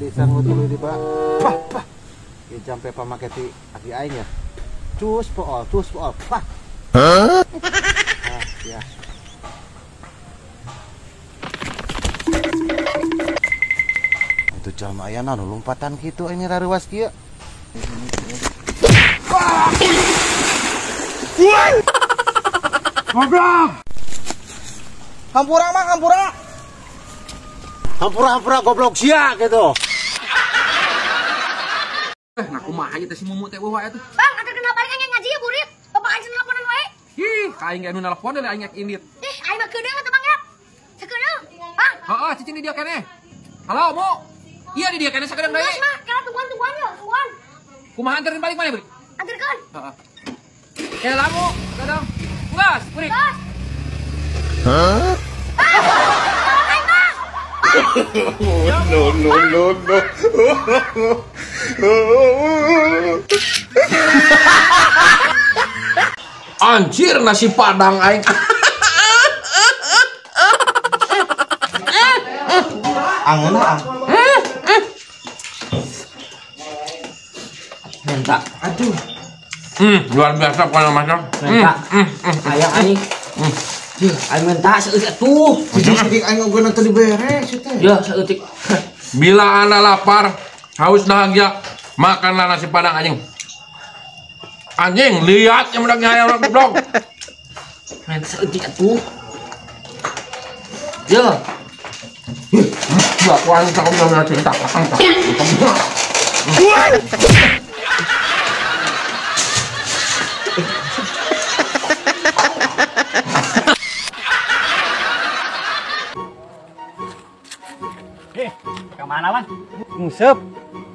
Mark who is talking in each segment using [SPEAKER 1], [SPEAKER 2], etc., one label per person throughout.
[SPEAKER 1] pisan tuluy di ba. Pah. Ieu jampe pamake ti aki aing ya. Cus pool. Pah. Hah? Ah, ya. Itu jalma aya nu lompatan kitu ini raruas kieu.
[SPEAKER 2] Goblok!
[SPEAKER 1] Hampura goblok sia gitu.
[SPEAKER 2] Nah kumaha ieu teh si Mumu teh bawa atuh.
[SPEAKER 3] Bang, ada kenapa aing ngaji ya burit? Bapak aing nelponan wae.
[SPEAKER 2] Ih, ka aing ge anu nelpon deui aing indit.
[SPEAKER 3] Ih, aing mah kedeung atuh Bang ya. Sakedeung. Bang.
[SPEAKER 2] Heeh, cicing di dia keneh. Halo, Mu. Iya di dia keneh sakedeung deui.
[SPEAKER 3] Mas mah, kala tungguan ya, tungguan.
[SPEAKER 2] Kumaha anterin balik mana, Bri?
[SPEAKER 3] Anterkeun.
[SPEAKER 2] Heeh. Ya lah, Mu. Kadang. Gas, Bri.
[SPEAKER 3] Gas.
[SPEAKER 1] Hah?
[SPEAKER 3] Aing mah.
[SPEAKER 1] No.
[SPEAKER 2] Anjir nasi padang aing.
[SPEAKER 1] Angeun ang.
[SPEAKER 4] Minta. Aduh.
[SPEAKER 2] Luar biasa pokoknya macam.
[SPEAKER 4] Minta. Ayah aing. Aing minta seutik tuh.
[SPEAKER 1] Sidik aing ogeuna teu diberes teh.
[SPEAKER 4] Ya seutik.
[SPEAKER 2] Bila Anda lapar, haus dahagia, makanlah nasi padang anjing. Anjing, lihat yang menang nyaya orang goblok.
[SPEAKER 4] Minta seutik tuh. Ya.
[SPEAKER 2] Gua kuan tak punya cerita akang tak.
[SPEAKER 5] Kemana Wan?
[SPEAKER 1] Nguseup.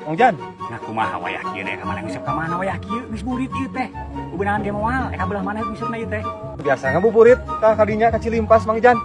[SPEAKER 1] Mang Jan.
[SPEAKER 5] Nah kumaha wayah kieu teh kemana ngisep ka mana wayah kieu geus burit ieu teh. Ubeunangan ge moal eka belah mana ngisepna ieu teh.
[SPEAKER 1] Biasa ngabuburit ka kadinya ka Cilimpas Mang Jan.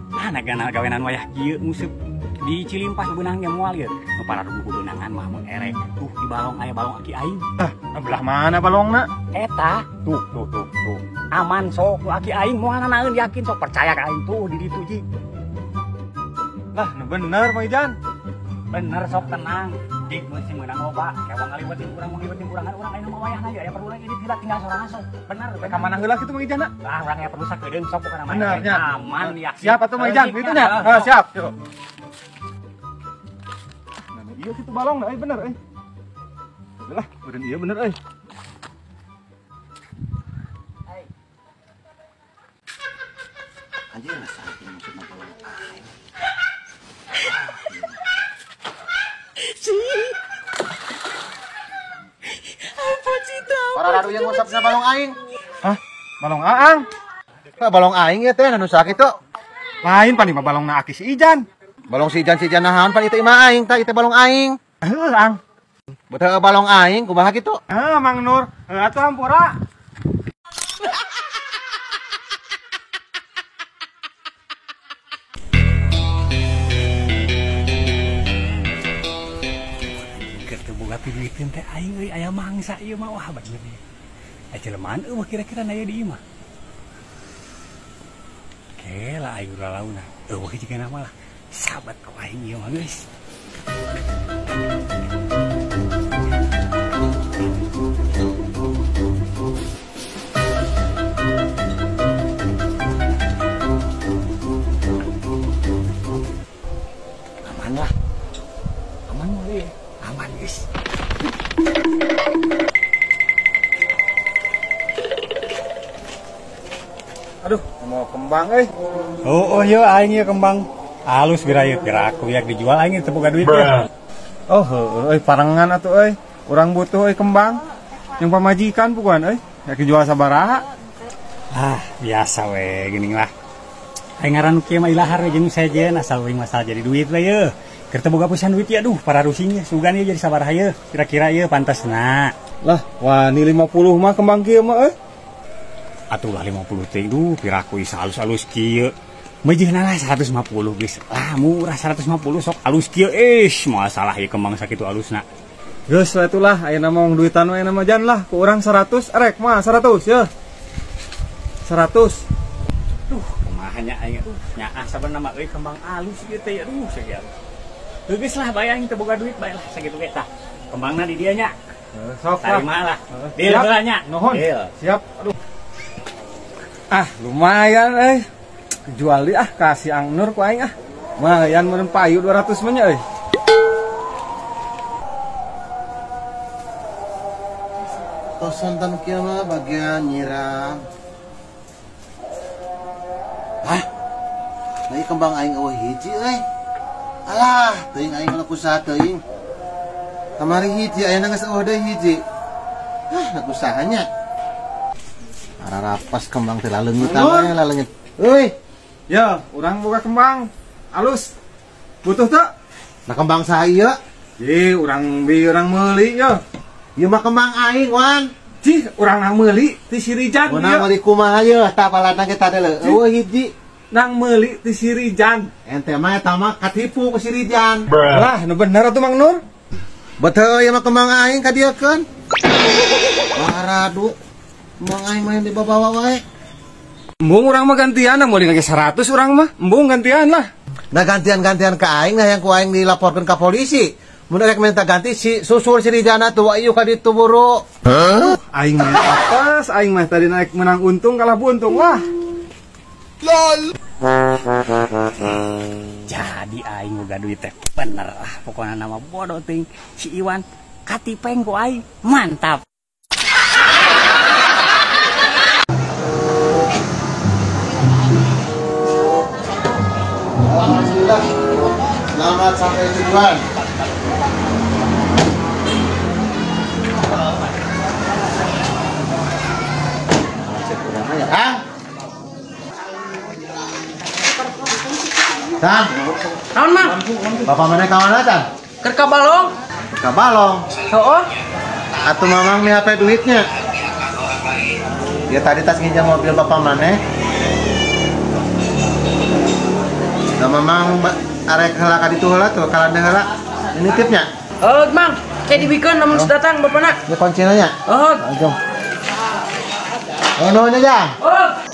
[SPEAKER 5] Mana gana gawenan wayah kieu ngusep di Cilimpas ubeunangan ge moal ieu. Nu pararuguh ubeunangan mah mun erek tuh di balong aya balong aki aing.
[SPEAKER 1] Belah mana balongna?
[SPEAKER 5] Eta tuh. Aman sok nu aki aing moal nanaeun yakin sok percaya ka aing tuh di ditu ji.
[SPEAKER 1] Lah, bener Mang Jan.
[SPEAKER 5] Bener sok tenang. Dik meusi meunang loba, kewang ngaliweutin urang urangan urang aya nu mawayahna ya perlu lagi tidak tinggal sorangan sok. Bener we ka mana heula kitu Mang Jan? Lah urang aya perlu sakedeung sok kana mana.
[SPEAKER 1] Bener nya.
[SPEAKER 5] Aman ya.
[SPEAKER 1] Siap atuh Mang Jan, kitu nya. Siap. Yuk. Nah, iya kitu balong nah, bener euy. Lah, udah iya bener euy. Anjir lah sakit maksudna balong aing. Para radu yang ngusap sa balong aing. Hah? Balong aang? Nah, balong aing ya teh anu sakit tuh. Lain pan mah balong na aki si Ijan. Balong si Ijan nahan pan itu imah aing tah itu balong aing. Heuh ang. Betul balong aing kumaha kitu? Mang Nur, atuh hampura.
[SPEAKER 5] Duitkeun teh aing euy aya mangsa ieu mah wah bener nih. Jelemahan eueuh kira-kira aya di imah. Oke lah aing ulah launa. Eueuh jiga nama lah. Sahabat ku aing ieu mah geus. Aman lah. Aman mah ieu. Aman geus.
[SPEAKER 1] Aduh, mau kembang euy.
[SPEAKER 5] Oh ieu aing ieu kembang. Halus bira ieu pira aku yak dijual aing teu boga duit ya.
[SPEAKER 1] Oh, heueuh euy parangan atuh euy. Urang butuh euy kembang. Yang pamajikan bukan euy. Yak dijual sabaraha?
[SPEAKER 5] Ah, biasa we geuning lah. Aing ngaran kieu mah ilahar we jeung sejen asal uing masalah jadi duit we ieu. Keur teu boga pisan duit ya duh para rusingnya sugan ieu jadi sabaraha ieu. Kira-kira ieu pantasna.
[SPEAKER 1] Lah, wani 50 mah kembang kieu mah euy.
[SPEAKER 5] Atuh lah 50 teh duh piraku isa alus-alus kieu. Meujeuhna lah 150 geus. Lah murah 150 sok alus kieu masalah ieu kembang sakitu alusna.
[SPEAKER 1] Geus lah itulah ayeuna mah duitan we nama Jan lah ku urang 100 erek mah 100 ya. 100.
[SPEAKER 5] Duh, kumaha nya aing nyaah sabenerna mah euy kembang alus ieu teh aduh sakieu. Geus lah bayang teu boga duit bae lah sakitu ge tah. Kembangna di dieu nya.
[SPEAKER 1] Sok
[SPEAKER 5] Tarima lah. Deal heula nya.
[SPEAKER 1] Nuhun.
[SPEAKER 5] Deal.
[SPEAKER 1] Siap. Aduh. Ah, lumayan jual di kasih Ang Nur ku aing Lumayan meureun payu 200 mah nya euy. Tos sonten kieu mah bagian nyiram. Hah? Nah, kembang aing eueuh hiji euy. Alah, teuing aing kalau kusaha teuing. Kamari hiji ayeuna geus eueuh deui hiji. Hah, usahanya. Rapas kembang teh laleungit teh laleungit. Euy. Ya, urang boga kembang. Alus. Butuh teu? Nah kembang saha ieu? Ji, urang meuli ya. Ieu mah kembang aing, Wan. Cih, urang nang meuli ti si Rijan. Urang meuli kumaha ye? Tah balana kita deuleu. Eueuh hiji. Nang meuli ti si Rijan. Ente mah eta mah katipu ku si Rijan. Lah, nu bener atuh Mang Nur. Betul ieu mah kembang aing kadiekeun. Waradu. Kembang aing main di bawa wae. Embung urang mah gantian, meuli ngage 100 urang mah. Embung gantian lah. Nah gantian-gantian ka aing nah yang ku aing dilaporkeun ka polisi. Mun rek minta ganti si susul si Rijana tuh ieu ka ditu buru. Aing mah apes, aing mah tadi naik menang untung kalah buntung wah. Lol.
[SPEAKER 5] Jadi aing boga duit teh bener ah pokona nama bodoh ting si Iwan katipeng ku aing mantap.
[SPEAKER 1] Alhamdulillah. Selamat sampai tujuan. Hah? Tan,
[SPEAKER 4] Naon mah?
[SPEAKER 1] bapak mana kawan Tan?
[SPEAKER 4] Keur ka balong.
[SPEAKER 1] Ka balong.
[SPEAKER 4] Heuh.
[SPEAKER 1] Atuh mamang mi HP duitnya. Ya tadi tas nginjam mobil bapak mana? Da mamang arek heula ka ditu heula tuh kalanda heula. Ini tipnya.
[SPEAKER 4] Mang, kayak dibikeun namun datang bapana.
[SPEAKER 1] Ya kuncina nya. Jom. Nuhun aja.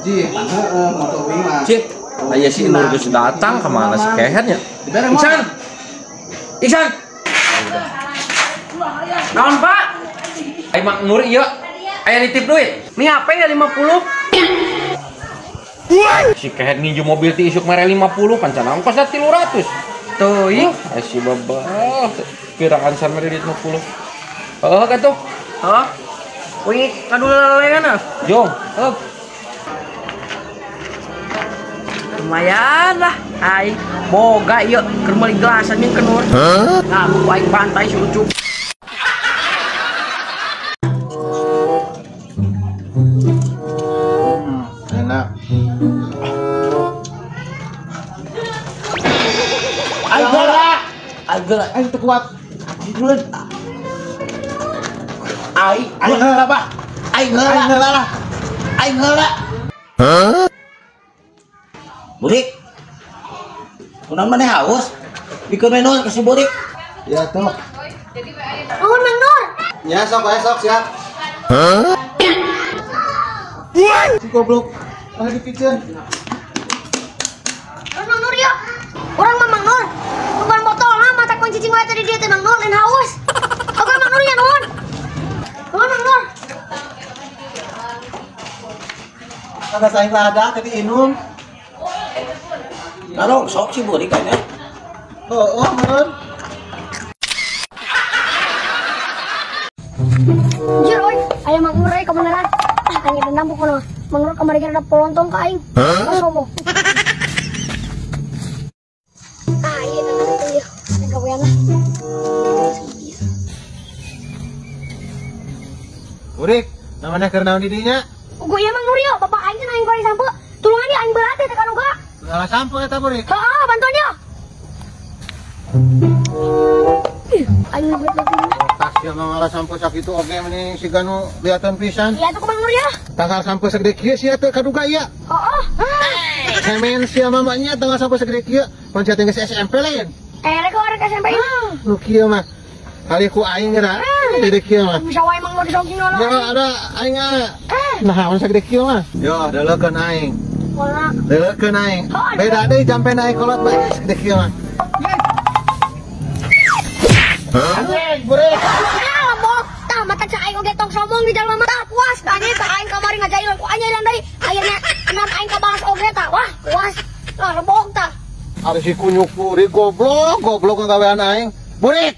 [SPEAKER 1] Ji, motor wing mah.
[SPEAKER 2] Cik, aya si Nur geus datang kemana si Kehetnya?
[SPEAKER 4] Iksan. Iksan. Naon, Pak?
[SPEAKER 2] Ai Mak Nur ieu aya nitip duit.
[SPEAKER 4] Mi HP ya 50.
[SPEAKER 2] Si Kehet nginjem mobil ti isuk mere 50 pancana ongkos da 300.
[SPEAKER 4] Tuh, ih.
[SPEAKER 2] Ai si baba. Kiraan san mere 50. Heuh katuh.
[SPEAKER 4] Hah? Wih, kadulalean ah.
[SPEAKER 2] Jom.
[SPEAKER 4] Lumayan lah. Ai, boga ieu keur meuli gelasan yang kenur. Nah, lu aing bantai si Ucup.
[SPEAKER 1] Enak.
[SPEAKER 4] Aing gerak.
[SPEAKER 1] Aing teu kuat.
[SPEAKER 4] Aing heula, Pak. Aing heula. Aing heula. Burik. Kunaon maneh haus? Bikeun we Nur kasih burik.
[SPEAKER 1] Ya tuh.
[SPEAKER 3] Nuhun Mang Nur.
[SPEAKER 1] Ya sok siap. Si goblok. Malah dipikeun.
[SPEAKER 3] Mang Nur yuk. Urang mah Mang Nur. Bukan botolna mata kunci cing wae tadi dia teh Mang Nur lain haus. Oke Mang Nur ya nuhun. Nuhun Mang Nur.
[SPEAKER 1] Ada saing lada tadi inum.
[SPEAKER 4] Narong sok si burik kayaknya.
[SPEAKER 1] Oh, bener.
[SPEAKER 3] Anjir oi, aya Mang Nur euy kebeneran. Aing dendam pokona. Mang Nur kamari ada pelontong ka aing. Sombong. Iya dengan itu ya. Gawean lah.
[SPEAKER 1] Urik, namanya keur naon di dinya?
[SPEAKER 3] Gue ya Mang Nur yuk, bapak aing kan aing goreng sampo. Tulungan dia aing berat teh tekan uga.
[SPEAKER 1] Salah sampo eta Urik.
[SPEAKER 3] Heeh, bantuan dia. Aing ngebet lagi.
[SPEAKER 1] Tas ya mangala sampo sakitu oge mending si Ganu liatan pisan.
[SPEAKER 3] Iya tuh ke Mang Nur ya.
[SPEAKER 1] Tanggal sampo segede kieu sia teu kaduga ieu.
[SPEAKER 3] Heeh.
[SPEAKER 1] Semen sia mamanya tanggal sampo segede kieu. Pan sia teh geus SMP lain.
[SPEAKER 3] Rek SMP ini.
[SPEAKER 1] Nu kieu mah. Kali ku aing geura segede kieu mah.
[SPEAKER 3] Bisa wae Mang Nur disoging
[SPEAKER 1] Ya
[SPEAKER 3] lah.
[SPEAKER 1] ada aing nah mun segede kieu mah. Yo, deulekeun aing.
[SPEAKER 3] Mana?
[SPEAKER 1] Deulekeun aing. Beda deui jampe naik kolot bae segede kieu mah. Burik.
[SPEAKER 3] Ya mo, tah mata cai oge tong somong di dalam mata puas kage ka aing kamari ngajail ku anya dan dari ayeuna enam aing kabalas oge tah. Wah, puas. Lah rebok tah.
[SPEAKER 1] Ada si kunyuk burik goblok nggawean aing. Burik.